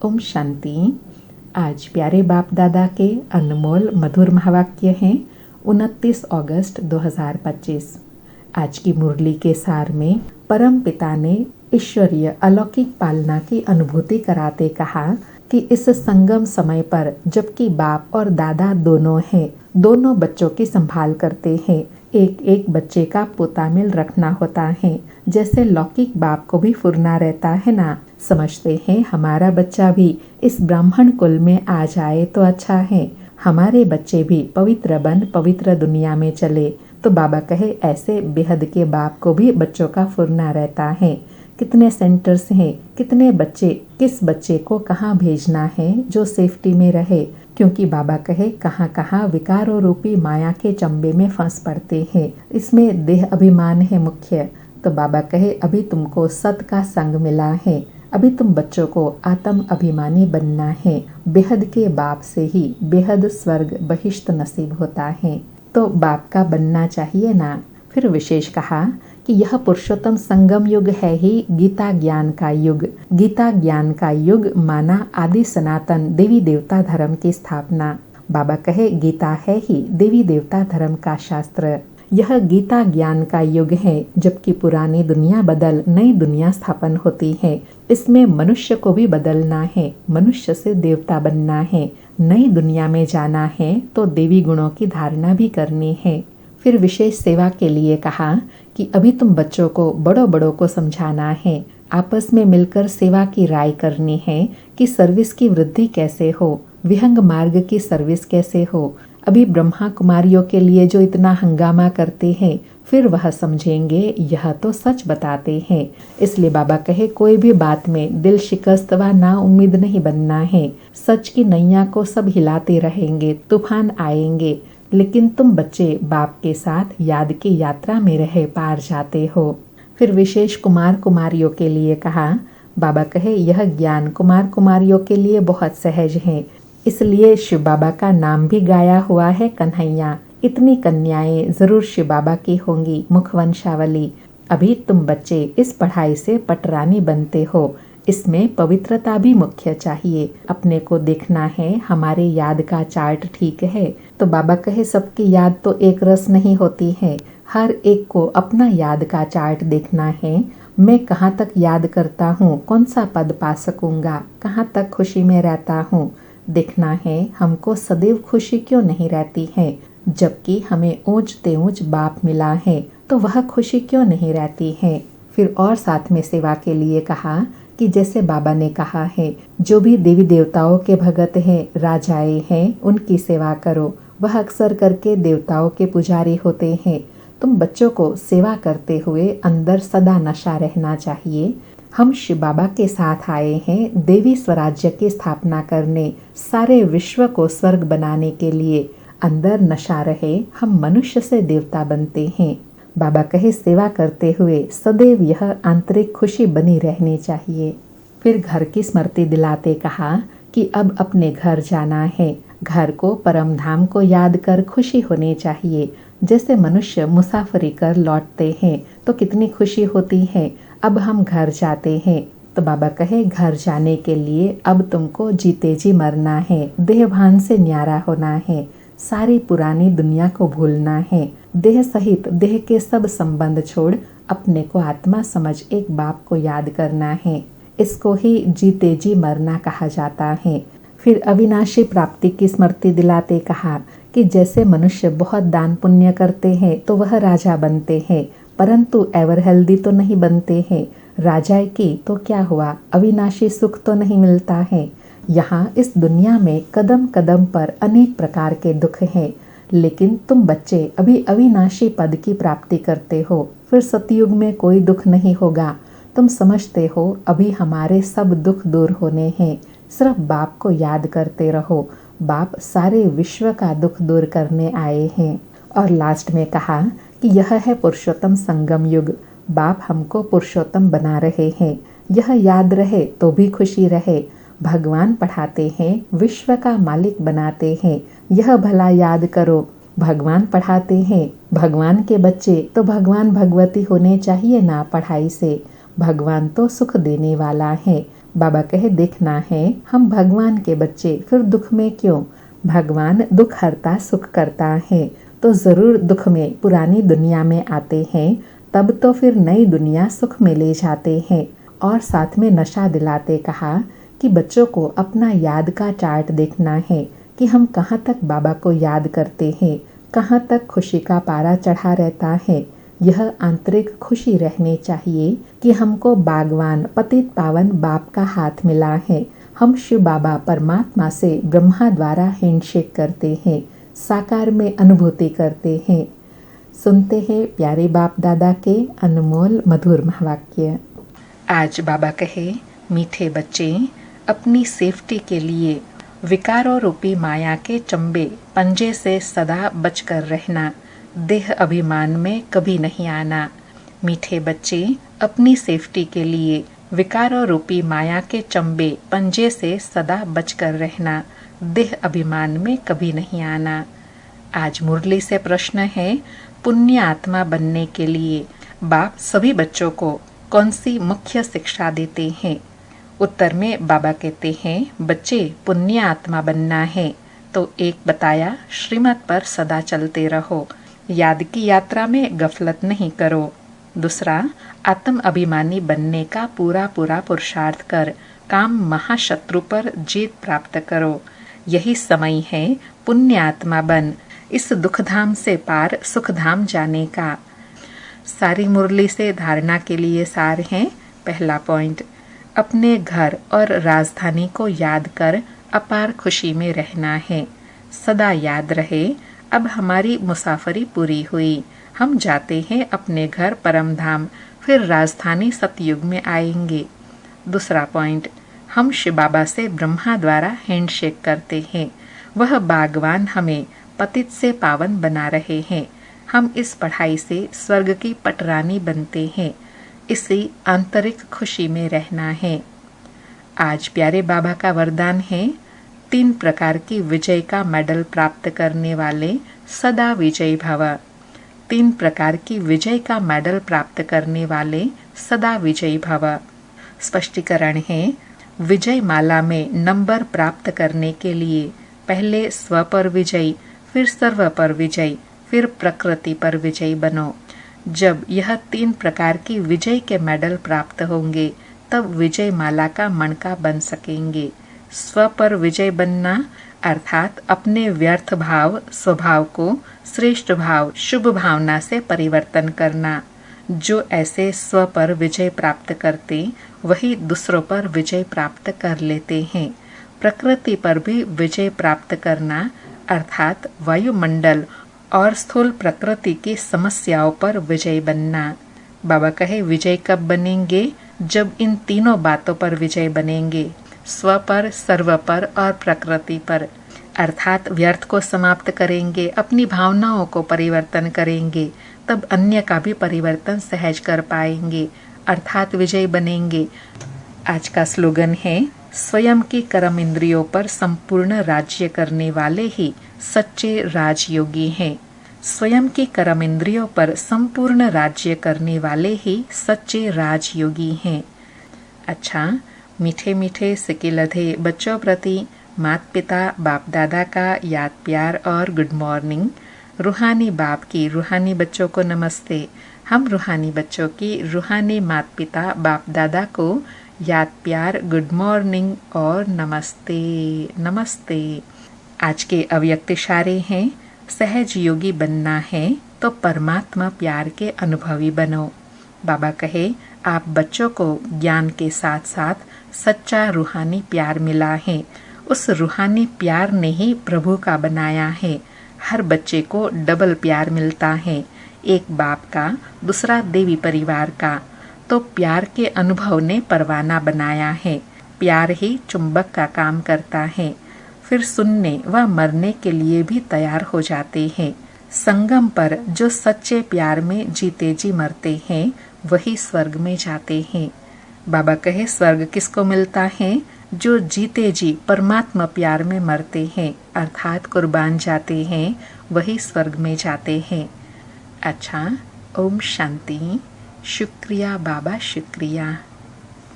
ओम शांति। आज प्यारे बाप दादा के अनमोल मधुर महावाक्य हैं 29 अगस्त 2025। आज की मुरली के सार में परम पिता ने ईश्वरीय अलौकिक पालना की अनुभूति कराते कहा कि इस संगम समय पर जबकि बाप और दादा दोनों हैं, दोनों बच्चों की संभाल करते हैं। एक एक बच्चे का पोतामिल रखना होता है। जैसे लौकिक बाप को भी फुरना रहता है ना, समझते हैं हमारा बच्चा भी इस ब्राह्मण कुल में आ जाए तो अच्छा है, हमारे बच्चे भी पवित्र बन पवित्र दुनिया में चले। तो बाबा कहे ऐसे बेहद के बाप को भी बच्चों का फुरना रहता है। कितने सेंटर्स हैं, कितने बच्चे, किस बच्चे को कहाँ भेजना है जो सेफ्टी में रहे, क्योंकि बाबा कहे कहाँ कहाँ विकारों रूपी माया के चंबे में फंस पड़ते हैं। इसमें देह अभिमान है मुख्य। तो बाबा कहे अभी तुमको सत का संग मिला है, अभी तुम बच्चों को आत्म अभिमानी बनना है। बेहद के बाप से ही बेहद स्वर्ग बहिष्ठ नसीब होता है, तो बाप का बनना चाहिए ना। फिर विशेष कहा कि यह पुरुषोत्तम संगम युग है ही गीता ज्ञान का युग। गीता ज्ञान का युग माना आदि सनातन देवी देवता धर्म की स्थापना। बाबा कहे गीता है ही देवी देवता धर्म का शास्त्र। यह गीता ज्ञान का युग है, जबकि पुरानी दुनिया बदल नई दुनिया स्थापन होती है। इसमें मनुष्य को भी बदलना है, मनुष्य से देवता बनना है, नई दुनिया में जाना है, तो देवी गुणों की धारणा भी करनी है। फिर विशेष सेवा के लिए कहा कि अभी तुम बच्चों को बड़ों बड़ों को समझाना है, आपस में मिलकर सेवा की राय करनी है कि सर्विस की वृद्धि कैसे हो, विहंग मार्ग की सर्विस कैसे हो। अभी ब्रह्मा कुमारियों के लिए जो इतना हंगामा करते हैं, फिर वह समझेंगे यह तो सच बताते हैं। इसलिए बाबा कहे कोई भी बात में दिल शिकस्त व ना उम्मीद नहीं बनना है। सच की नैया को सब हिलाते रहेंगे, तूफान आएंगे, लेकिन तुम बच्चे बाप के साथ याद की यात्रा में रहे पार जाते हो। फिर विशेष कुमार कुमारियों के लिए कहा, बाबा कहे यह ज्ञान कुमार कुमारियों के लिए बहुत सहज है, इसलिए शिव बाबा का नाम भी गाया हुआ है कन्हैया। इतनी कन्याएं जरूर शिव बाबा की होंगी, मुखवंशावली। अभी तुम बच्चे इस पढ़ाई से पटरानी बनते हो, इसमें पवित्रता भी मुख्य चाहिए। अपने को देखना है हमारे याद का चार्ट ठीक है। तो बाबा कहे सबकी याद तो एक रस नहीं होती है, हर एक को अपना याद का चार्ट देखना है। मैं कहाँ तक याद करता हूँ, कौन सा पद पा सकूँगा, कहाँ तक खुशी में रहता हूँ। देखना है हमको सदैव खुशी क्यों नहीं रहती है, जबकि हमें ऊंचते ऊंच बाप मिला है तो वह खुशी क्यों नहीं रहती है। फिर और साथ में सेवा के लिए कहा कि जैसे बाबा ने कहा है जो भी देवी देवताओं के भगत हैं, राजाएं हैं, उनकी सेवा करो। वह अक्सर करके देवताओं के पुजारी होते हैं। तुम बच्चों को सेवा करते हुए अंदर सदा नशा रहना चाहिए। हम शिव बाबा के साथ आए हैं देवी स्वराज्य की स्थापना करने, सारे विश्व को स्वर्ग बनाने के लिए। अंदर नशा रहे, हम मनुष्य से देवता बनते हैं। बाबा कहे सेवा करते हुए सदैव यह आंतरिक खुशी बनी रहनी चाहिए। फिर घर की स्मृति दिलाते कहा कि अब अपने घर जाना है, घर को परम धाम को याद कर खुशी होनी चाहिए। जैसे मनुष्य मुसाफरी कर लौटते हैं तो कितनी खुशी होती है। अब हम घर जाते हैं, तो बाबा कहे घर जाने के लिए अब तुमको जीते जी मरना है, देह भान से न्यारा होना है, सारी पुरानी दुनिया को भूलना है, देह सहित देह के सब संबंध छोड़ अपने को आत्मा समझ एक बाप को याद करना है। इसको ही जीते जी मरना कहा जाता है। फिर अविनाशी प्राप्ति की स्मृति दिलाते कहा कि जैसे मनुष्य बहुत दान पुण्य करते हैं तो वह राजा बनते हैं, परंतु एवर हेल्दी तो नहीं बनते हैं। राजा की तो क्या हुआ, अविनाशी सुख तो नहीं मिलता है। यहाँ इस दुनिया में कदम कदम पर अनेक प्रकार के दुख हैं, लेकिन तुम बच्चे अभी अविनाशी पद की प्राप्ति करते हो, फिर सतयुग में कोई दुख नहीं होगा। तुम समझते हो अभी हमारे सब दुख दूर होने हैं, सिर्फ बाप को याद करते रहो। बाप सारे विश्व का दुख दूर करने आए हैं। और लास्ट में कहा कि यह है पुरुषोत्तम संगम युग। बाप हमको पुरुषोत्तम बना रहे हैं, यह याद रहे तो भी खुशी रहे। भगवान पढ़ाते हैं, विश्व का मालिक बनाते हैं, यह भला याद करो। भगवान पढ़ाते हैं, भगवान के बच्चे तो भगवान भगवती होने चाहिए ना पढ़ाई से। भगवान तो सुख देने वाला है, बाबा कहे देखना है हम भगवान के बच्चे, फिर दुख में क्यों? भगवान दुख हरता सुख करता है, तो ज़रूर दुख में पुरानी दुनिया में आते हैं, तब तो फिर नई दुनिया सुख में ले जाते हैं। और साथ में नशा दिलाते कहा कि बच्चों को अपना याद का चार्ट देखना है कि हम कहाँ तक बाबा को याद करते हैं, कहाँ तक खुशी का पारा चढ़ा रहता है। यह आंतरिक खुशी रहनी चाहिए कि हमको बागवान पतित पावन बाप का हाथ मिला है। हम शिव बाबा परमात्मा से ब्रह्मा द्वारा हैंडशेक करते हैं, साकार में अनुभूति करते हैं। सुनते हैं प्यारे बाप दादा के अनमोल मधुर महावाक्य। आज बाबा कहे, मीठे बच्चे, अपनी सेफ्टी के लिए विकारों रूपी माया के चंबे पंजे से सदा बचकर रहना, देह अभिमान में कभी नहीं आना। मीठे बच्चे, अपनी सेफ्टी के लिए विकारों रूपी माया के चंबे पंजे से सदा बचकर रहना, देह अभिमान में कभी नहीं आना। आज मुरली से प्रश्न है, पुण्य आत्मा बनने के लिए बाप सभी बच्चों को कौन सी मुख्य शिक्षा देते हैं? उत्तर में बाबा कहते हैं, बच्चे पुण्य आत्मा बनना है तो एक बताया, श्रीमत पर सदा चलते रहो, याद की यात्रा में गफलत नहीं करो। दूसरा, आत्म अभिमानी बनने का पूरा पुरुषार्थ कर काम महाशत्रु पर जीत प्राप्त करो। यही समय है पुण्य आत्मा बन इस दुखधाम से पार सुखधाम जाने का। सारी मुरली से धारणा के लिए सार है। पहला पॉइंट, अपने घर और राजधानी को याद कर अपार खुशी में रहना है। सदा याद रहे, अब हमारी मुसाफरी पूरी हुई, हम जाते हैं अपने घर परम धाम, फिर राजधानी सतयुग में आएंगे। दूसरा पॉइंट, हम शिव बाबा से ब्रह्मा द्वारा हैंडशेक करते हैं, वह बागवान हमें पतित से पावन बना रहे हैं। हम इस पढ़ाई से स्वर्ग की पटरानी बनते हैं, इसी आंतरिक खुशी में रहना है। आज प्यारे बाबा का वरदान है, 3 प्रकार की विजय का मेडल प्राप्त करने वाले सदा विजयी भव। 3 प्रकार की विजय का मेडल प्राप्त करने वाले सदा विजयी भव। स्पष्टीकरण है, विजय माला में नंबर प्राप्त करने के लिए पहले स्व पर विजयी, फिर सर्व पर विजयी, फिर प्रकृति पर विजयी बनो। जब यह 3 प्रकार की विजय के मेडल प्राप्त होंगे, तब विजय माला का मणका बन सकेंगे। स्व पर विजय बनना अर्थात अपने व्यर्थ भाव स्वभाव को श्रेष्ठ भाव शुभ भावना से परिवर्तन करना। जो ऐसे स्व पर विजय प्राप्त करते, वही दूसरों पर विजय प्राप्त कर लेते हैं। प्रकृति पर भी विजय प्राप्त करना अर्थात वायुमंडल और स्थूल प्रकृति की समस्याओं पर विजय बनना। बाबा कहे, विजय कब बनेंगे? जब इन तीनों बातों पर विजय बनेंगे, स्व पर, सर्व पर और प्रकृति पर। अर्थात व्यर्थ को समाप्त करेंगे, अपनी भावनाओं को परिवर्तन करेंगे, तब अन्य का भी परिवर्तन सहज कर पाएंगे, अर्थात विजय बनेंगे। आज का स्लोगन है, स्वयं की कर्म इंद्रियों पर संपूर्ण राज्य करने वाले ही सच्चे राजयोगी हैं। स्वयं की कर्म इंद्रियों पर संपूर्ण राज्य करने वाले ही सच्चे राजयोगी हैं। अच्छा, मीठे मीठे सिकिलधे बच्चों प्रति माता पिता बाप दादा का याद प्यार और गुड मॉर्निंग। रूहानी बाप की रूहानी बच्चों को नमस्ते। हम रूहानी बच्चों की रूहानी माता पिता बाप दादा को याद प्यार गुड मॉर्निंग और नमस्ते नमस्ते। आज के अव्यक्त इशारे हैं, सहज योगी बनना है तो परमात्मा प्यार के अनुभवी बनो। बाबा कहे, आप बच्चों को ज्ञान के साथ साथ सच्चा रूहानी प्यार मिला है। उस रूहानी प्यार ने ही प्रभु का बनाया है। हर बच्चे को डबल प्यार मिलता है, एक बाप का, दूसरा देवी परिवार का। तो प्यार के अनुभव ने परवाना बनाया है। प्यार ही चुंबक का काम करता है, फिर सुनने व मरने के लिए भी तैयार हो जाते हैं। संगम पर जो सच्चे प्यार में जीते जी मरते हैं, वही स्वर्ग में जाते हैं। बाबा कहे, स्वर्ग किसको मिलता है? जो जीते जी परमात्मा प्यार में मरते हैं, अर्थात कुर्बान जाते हैं, वही स्वर्ग में जाते हैं। अच्छा, ओम शांति। शुक्रिया बाबा, शुक्रिया।